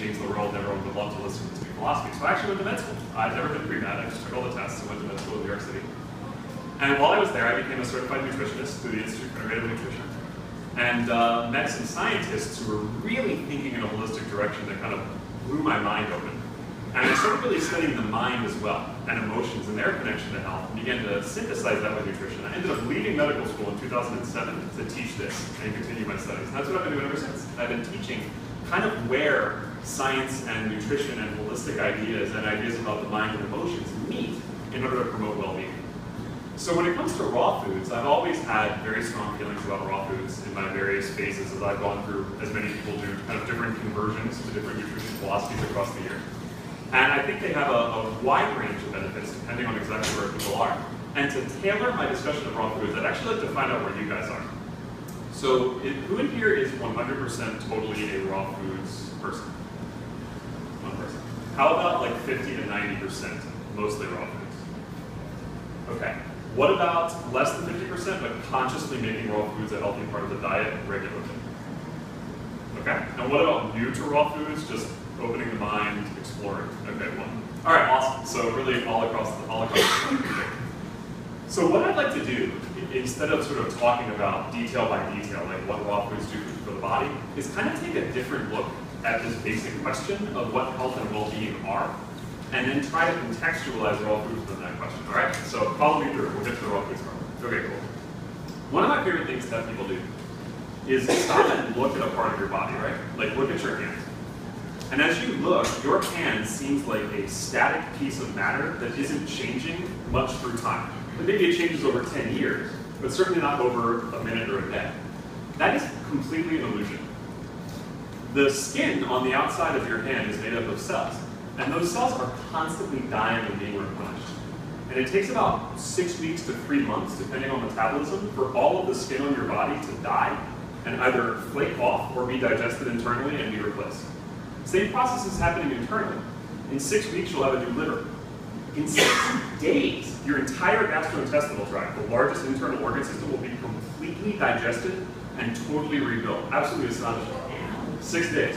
change the world, and everyone would love to listen to me philosophy. So I actually went to med school. I'd never been pre-med, I just took all the tests and went to med school in New York City. And while I was there, I became a certified nutritionist through the Institute for Integrative Nutrition. And met some scientists who were really thinking in a holistic direction that kind of blew my mind open. And I started really studying the mind as well, and emotions and their connection to health, and began to synthesize that with nutrition. I ended up leaving medical school in 2007 to teach this and continue my studies. And that's what I've been doing ever since. I've been teaching kind of where science and nutrition and holistic ideas and ideas about the mind and emotions meet in order to promote well-being. So when it comes to raw foods, I've always had very strong feelings about raw foods in my various phases as I've gone through, as many people do, kind of different conversions to different nutrition philosophies across the year. And I think they have a wide range of benefits depending on exactly where people are. And to tailor my discussion of raw foods, I'd actually like to find out where you guys are. So who in here is 100% totally a raw foods person? One person. How about like 50 to 90%, mostly raw foods? Okay. What about less than 50%, but consciously making raw foods a healthy part of the diet regularly? Okay. And what about new to raw foods, just opening the mind, exploring? Okay, one. All right, awesome. So really all across the So what I'd like to do, instead of sort of talking about detail by detail, like what raw foods do for the body, is kind of take a different look at this basic question of what health and well-being are, and then try to contextualize raw foods within that question. All right, so follow me through. We'll get to the raw foods part. Okay, cool. One of my favorite things to have people do is stop and look at a part of your body, right? Like look at your hand. And as you look, your hand seems like a static piece of matter that isn't changing much through time. But maybe it changes over 10 years, but certainly not over a minute or a day. That is completely an illusion. The skin on the outside of your hand is made up of cells. And those cells are constantly dying and being replenished. And it takes about 6 weeks to 3 months, depending on metabolism, for all of the skin on your body to die and either flake off or be digested internally and be replaced. Same process is happening internally. In 6 weeks, you'll have a new liver. In 6 days, your entire gastrointestinal tract, the largest internal organ system, will be completely digested and totally rebuilt. Absolutely astonishing. 6 days.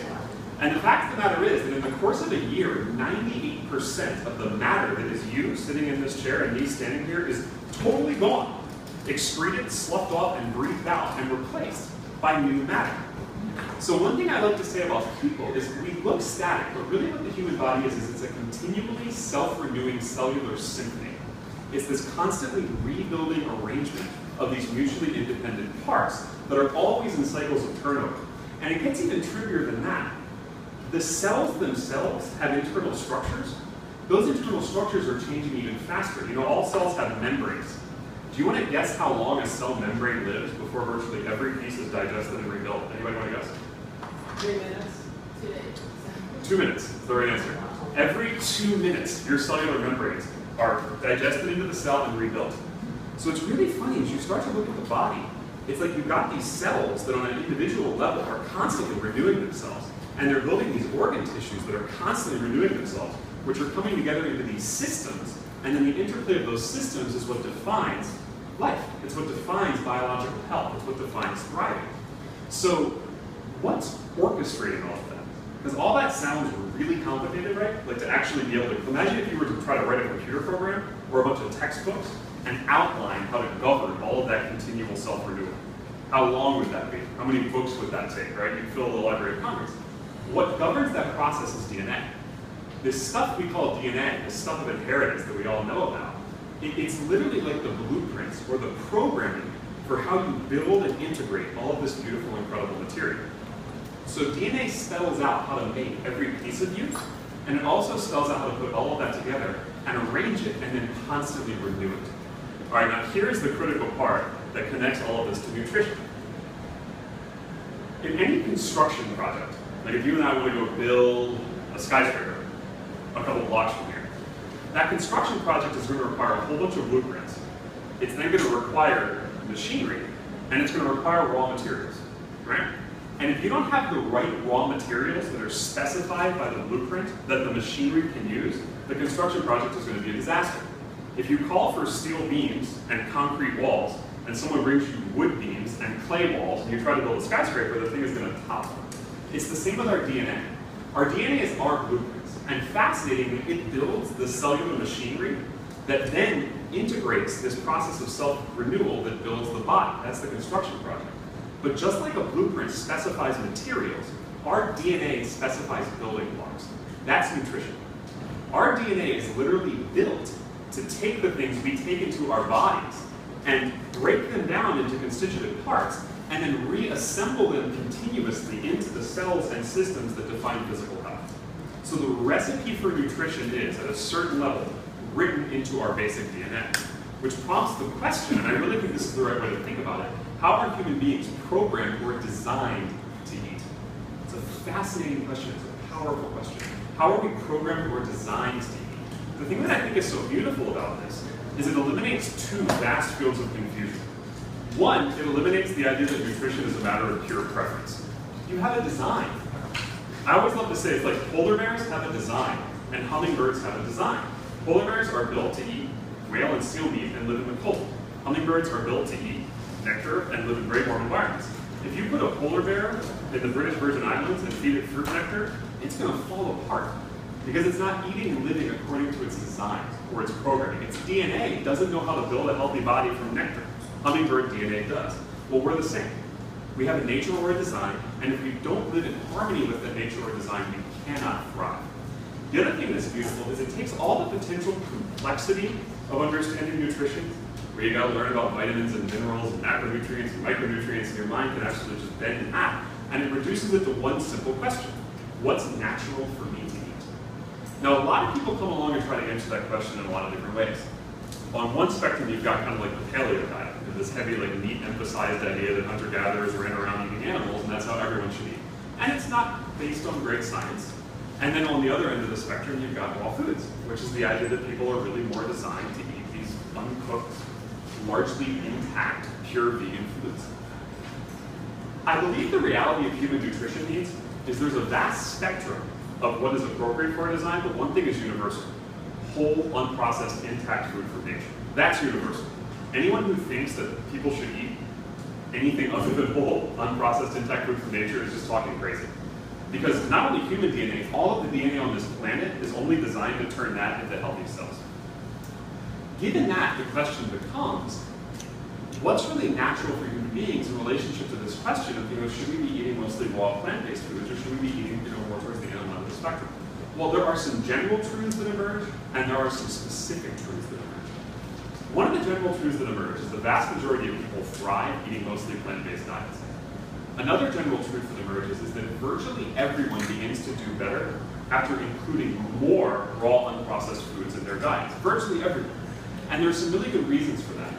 And the fact of the matter is that in the course of a year, 98% of the matter that is you sitting in this chair and me standing here is totally gone, excreted, sloughed off, and breathed out, and replaced by new matter. So one thing I like to say about people is we look static, but really what the human body is it's a continually self-renewing cellular symphony. It's this constantly rebuilding arrangement of these mutually independent parts that are always in cycles of turnover. And it gets even trickier than that. The cells themselves have internal structures. Those internal structures are changing even faster. You know, all cells have membranes. Do you want to guess how long a cell membrane lives before virtually every piece is digested and rebuilt? Anybody want to guess? 3 minutes. 2 days. 2 minutes is the right answer. Every 2 minutes, your cellular membranes are digested into the cell and rebuilt. So it's really funny, as you start to look at the body, it's like you've got these cells that on an individual level are constantly renewing themselves. And they're building these organ tissues that are constantly renewing themselves, which are coming together into these systems. And then the interplay of those systems is what defines life. It's what defines biological health. It's what defines thriving. So what's orchestrating all of that? Because all that sounds really complicated, right? Like to actually be able to, imagine if you were to try to write a computer program or a bunch of textbooks and outline how to govern all of that continual self-renewal. How long would that be? How many books would that take, right? You'd fill the Library of Congress. What governs that process is DNA. This stuff we call DNA, this stuff of inheritance that we all know about, it's literally like the blueprints or the programming for how you build and integrate all of this beautiful, incredible material. So DNA spells out how to make every piece of you, and it also spells out how to put all of that together and arrange it and then constantly renew it. All right, now here's the critical part that connects all of this to nutrition. In any construction project, like if you and I want to go build a skyscraper a couple blocks from here, that construction project is going to require a whole bunch of blueprints. It's then going to require machinery, and it's going to require raw materials, right? And if you don't have the right raw materials that are specified by the blueprint that the machinery can use, the construction project is going to be a disaster. If you call for steel beams and concrete walls, and someone brings you wood beams and clay walls, and you try to build a skyscraper, the thing is going to topple. It's the same with our DNA. Our DNA is our blueprints, and fascinatingly, it builds the cellular machinery that then integrates this process of self-renewal that builds the body. That's the construction project. But just like a blueprint specifies materials, our DNA specifies building blocks. That's nutrition. Our DNA is literally built to take the things we take into our bodies and break them down into constituent parts and then reassemble them continuously into the cells and systems that define physical health. So the recipe for nutrition is, at a certain level, written into our basic DNA, which prompts the question, and I really think this is the right way to think about it, how are human beings programmed or designed to eat? It's a fascinating question, it's a powerful question. How are we programmed or designed to eat? The thing that I think is so beautiful about this is it eliminates two vast fields of confusion. One, it eliminates the idea that nutrition is a matter of pure preference. You have a design. I always love to say it's like polar bears have a design and hummingbirds have a design. Polar bears are built to eat whale and seal meat and live in the cold. Hummingbirds are built to eat nectar and live in very warm environments. If you put a polar bear in the British Virgin Islands and feed it fruit nectar, it's going to fall apart because it's not eating and living according to its design or its programming. Its DNA doesn't know how to build a healthy body from nectar. Hummingbird DNA does. Well, we're the same. We have a nature or a design, and if we don't live in harmony with that nature or design, we cannot thrive. The other thing that's beautiful is it takes all the potential complexity of understanding nutrition, where you got to learn about vitamins and minerals and macronutrients and micronutrients, and your mind can actually just bend in half, and it reduces it to one simple question. What's natural for me to eat? Now, a lot of people come along and try to answer that question in a lot of different ways. On one spectrum, you've got kind of like the paleo diet, this heavy, like meat-emphasized idea that hunter-gatherers ran around eating animals, and that's how everyone should eat. And it's not based on great science. And then on the other end of the spectrum, you've got raw foods, which is the idea that people are really more designed to eat these uncooked, largely intact, pure vegan foods. I believe the reality of human nutrition needs is there's a vast spectrum of what is appropriate for our design, but one thing is universal. Whole, unprocessed, intact food from nature. That's universal. Anyone who thinks that people should eat anything other than whole, unprocessed, intact food from nature is just talking crazy. Because not only human DNA, all of the DNA on this planet is only designed to turn that into healthy cells. Given that, the question becomes, what's really natural for human beings in relationship to this question of, should we be eating mostly raw plant-based foods, or should we be eating, more towards the animal end of the spectrum? Well, there are some general truths that emerge, and there are some specific truths that emerge. One of the general truths that emerge is the vast majority of people thrive eating mostly plant-based diets. Another general truth that emerges is that virtually everyone begins to do better after including more raw, unprocessed foods in their diets. Virtually everyone. And there's some really good reasons for that.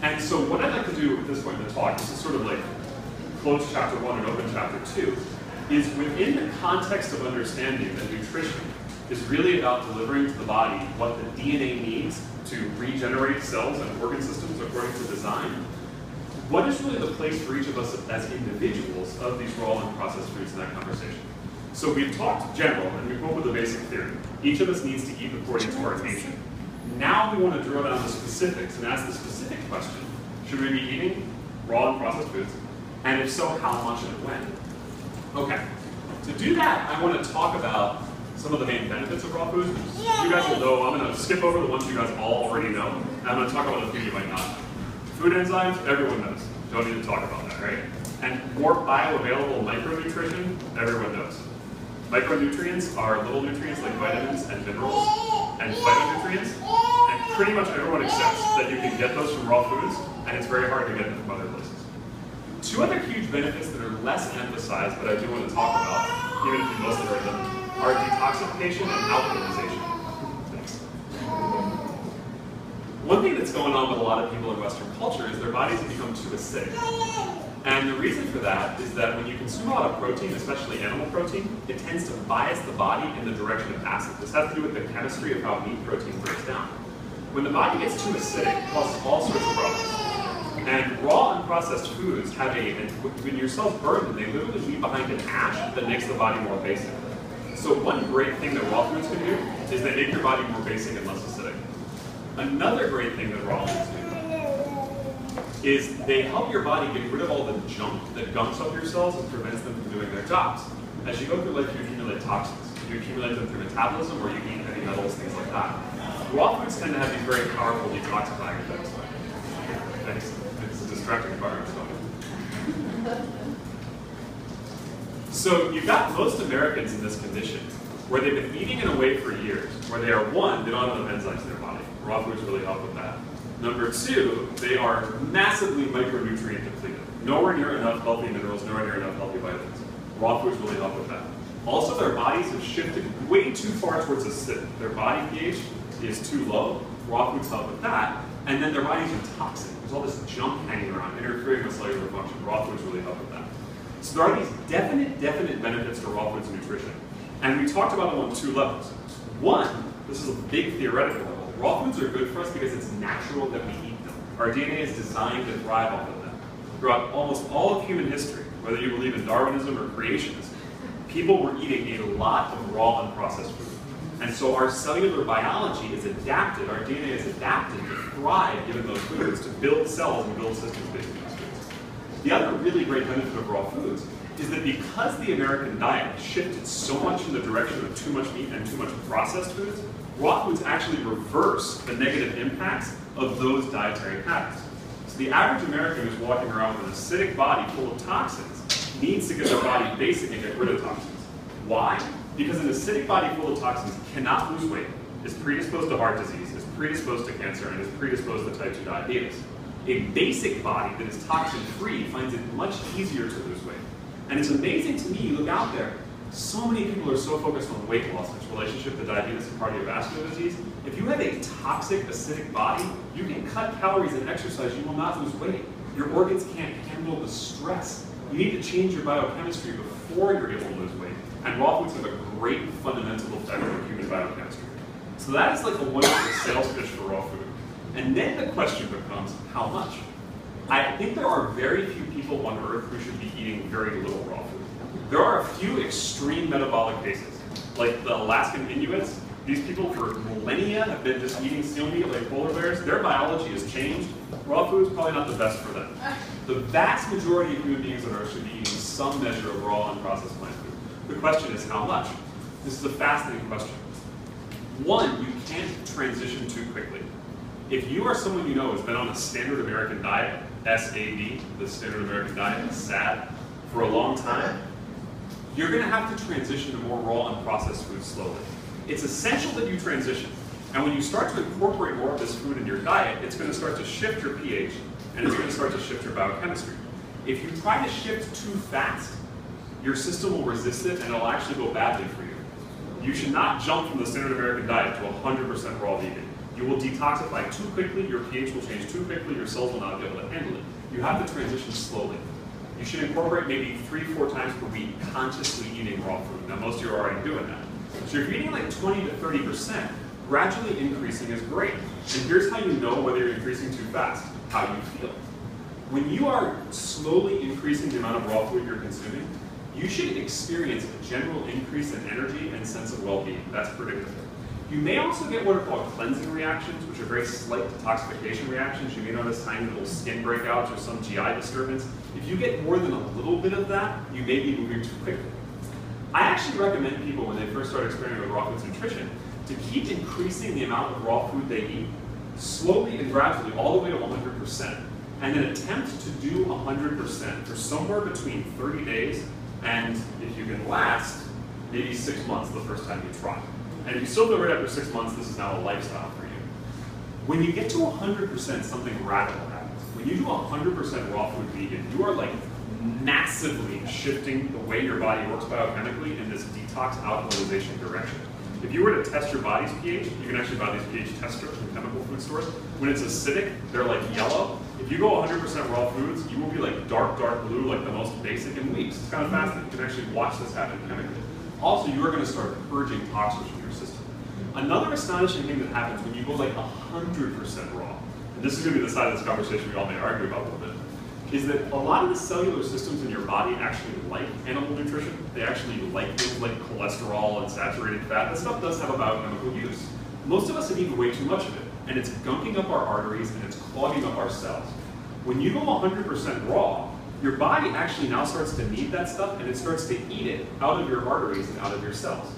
And so what I'd like to do at this point in the talk, this is sort of like close chapter 1 and open chapter 2, is within the context of understanding that nutrition is really about delivering to the body what the DNA needs to regenerate cells and organ systems according to design. What is really the place for each of us as individuals of these raw and processed foods in that conversation? So we've talked general, and we've come up with a basic theory. Each of us needs to eat according to our nature. Now we want to drill down to specifics and ask the specific question, should we be eating raw and processed foods? And if so, how much and when? Okay, to do that, I want to talk about some of the main benefits of raw foods. You guys will know, I'm going to skip over the ones you guys all already know, and I'm going to talk about a few you might not know. Food enzymes, everyone knows. Don't need to talk about that, right? And more bioavailable micronutrition, everyone knows. Micronutrients are little nutrients like vitamins and minerals and phytonutrients, and pretty much everyone accepts that you can get those from raw foods, and it's very hard to get them from other places. Two other huge benefits that are less emphasized, but I do want to talk about, even if you mostly heard them, are detoxification and alkalization. Thanks. One thing that's going on with a lot of people in Western culture is their bodies have become too acidic. And the reason for that is that when you consume a lot of protein, especially animal protein, it tends to bias the body in the direction of acid. This has to do with the chemistry of how meat protein breaks down. When the body gets too acidic, it causes all sorts of problems. And raw unprocessed foods have when your cells burn them, they literally leave behind an ash that makes the body more basic. So one great thing that raw foods can do is they make your body more basic and less acidic. Another great thing that raw foods do is they help your body get rid of all the junk that gunks up your cells and prevents them from doing their jobs. As you go through life, you accumulate toxins. You accumulate them through metabolism, or you eat heavy metals, things like that. Raw foods tend to have these very powerful detoxifying effects. It's a distracting environment. So you've got most Americans in this condition, where they've been eating in a way for years, where they are, one, they don't have enough enzymes in their body. Raw foods really help with that. Number two, they are massively micronutrient depleted. Nowhere near enough healthy minerals, nowhere near enough healthy vitamins. Raw foods really help with that. Also, their bodies have shifted way too far towards acidic. Their body pH is too low. Raw foods help with that. And then their bodies are toxic. There's all this junk hanging around, interfering with cellular function. Raw foods really help with that. So there are these definite benefits to raw foods nutrition. And we talked about them on two levels. One, this is a big theoretical level. Raw foods are good for us because it's natural that we eat them. Our DNA is designed to thrive off of them. Throughout almost all of human history, whether you believe in Darwinism or creationism, people were eating a lot of raw unprocessed food. And so our cellular biology is adapted, our DNA is adapted to thrive given those foods, to build cells and build systems based on those foods. The other really great benefit of raw foods is that because the American diet shifted so much in the direction of too much meat and too much processed foods, raw foods actually reverse the negative impacts of those dietary habits. So the average American who's walking around with an acidic body full of toxins needs to get their body basic and get rid of toxins. Why? Because an acidic body full of toxins cannot lose weight, is predisposed to heart disease, is predisposed to cancer, and is predisposed to type 2 diabetes. A basic body that is toxin-free finds it much easier to lose weight. And it's amazing to me, you look out there, so many people are so focused on weight loss, its relationship to diabetes and cardiovascular disease. If you have a toxic, acidic body, you can cut calories and exercise, you will not lose weight. Your organs can't handle the stress. You need to change your biochemistry before you're able to lose weight. And raw foods have a great fundamental effect on human biochemistry. So that is like a wonderful sales pitch for raw food. And then the question becomes, how much? I think there are very few people on Earth who should be eating very little raw food. There are a few extreme metabolic cases, like the Alaskan Inuits. These people for millennia have been just eating seal meat like polar bears. Their biology has changed. Raw food is probably not the best for them. The vast majority of human beings on Earth should be eating some measure of raw unprocessed plant food. The question is how much? This is a fascinating question. One, you can't transition too quickly. If you are someone you know who's been on a standard American diet, SAD, the standard American diet, SAD, for a long time, you're going to have to transition to more raw unprocessed food slowly. It's essential that you transition. And when you start to incorporate more of this food in your diet, it's going to start to shift your pH, and it's going to start to shift your biochemistry. If you try to shift too fast, your system will resist it, and it'll actually go badly for you. You should not jump from the standard American diet to 100% raw vegan. You will detoxify too quickly, your pH will change too quickly, your cells will not be able to handle it. You have to transition slowly. You should incorporate maybe 3-4 times per week consciously eating raw food. Now most of you are already doing that. So if you're eating like 20 to 30%, gradually increasing is great. And here's how you know whether you're increasing too fast, how you feel. When you are slowly increasing the amount of raw food you're consuming, you should experience a general increase in energy and sense of well-being. That's predictable. You may also get what are called cleansing reactions, which are very slight detoxification reactions. You may notice tiny little skin breakouts or some GI disturbance. If you get more than a little bit of that, you may be moving too quickly. I actually recommend people, when they first start experimenting with raw foods nutrition, to keep increasing the amount of raw food they eat, slowly and gradually, all the way to 100%, and then attempt to do 100% for somewhere between 30 days and, if you can last, maybe 6 months the first time you try. And if you still do it after 6 months, this is now a lifestyle for you. When you get to 100%, something radical happens. When you do 100% raw food vegan, you are like massively shifting the way your body works biochemically in this detox alkalization direction. If you were to test your body's pH, you can actually buy these pH testers from chemical food stores. When it's acidic, they're like yellow. If you go 100% raw foods, you will be like dark blue, like the most basic in weeks. It's kind of fascinating. You can actually watch this happen chemically. Also, you are going to start purging toxins from your system. Another astonishing thing that happens when you go like 100% raw, and this is going to be the side of this conversation we all may argue about a little bit, is that a lot of the cellular systems in your body actually like animal nutrition. They actually like things like cholesterol and saturated fat. This stuff does have a biochemical use. Most of us have eaten way too much of it, and it's gunking up our arteries and it's clogging up our cells. When you go 100% raw, your body actually now starts to need that stuff, and it starts to eat it out of your arteries and out of your cells.